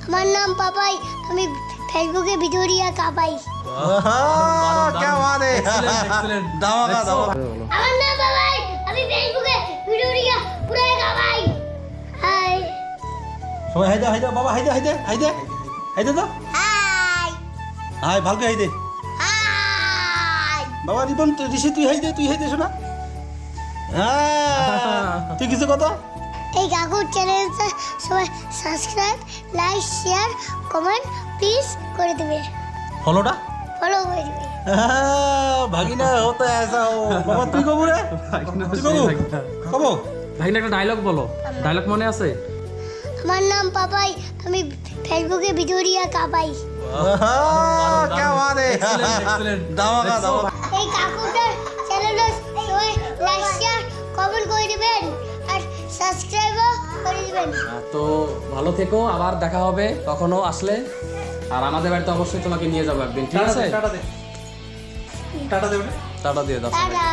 আমার নাম পাপাই, আমি ফেসবুকে ভিডিও দিয়া কাপাই। क्या बात है धमाका धमाका আমার নাম পাপাই, আমি ফেসবুকে ভিডিও দিয়া পুরাই কাপাই। হাই সবাই হাইদে বাবা হাইদে তো হাই হাই ভালকে হাইদে হাই। বাবা রিপন ঋষি তুই হাইদে শোনা তুই কিছু কথা এই কাকুর চ্যানেলটা সবাই subscribe, like, share, comment please করে দেবে, ফলোটা ফলো করে দেবে। ভাগিনা হতে ऐसा हो বাবা তুই কবু রে তুই কবু ভাইনা একটা ডায়লগ বলো, ডায়লগ মনে আছে? আমার নাম পাপাই, আমি ফেসবুকে ভিডিও দিয়া কাপাই। क्या बात है धमाका धमाका এই কাকুটার চ্যানেলটা সবাই লাইক, শেয়ার, কমেন্ট করে দিবেন আর সাবস্ক্রাইবও করে দিবেন। তো ভালো থেকো, আবার দেখা হবে কখনো আসলে। আর আমাদের বাড়িতে অবশ্যই তোমাকে নিয়ে যাবো একদিন, ঠিক আছে? টাটা দে টাটা দিয়ে দাও। টাটা।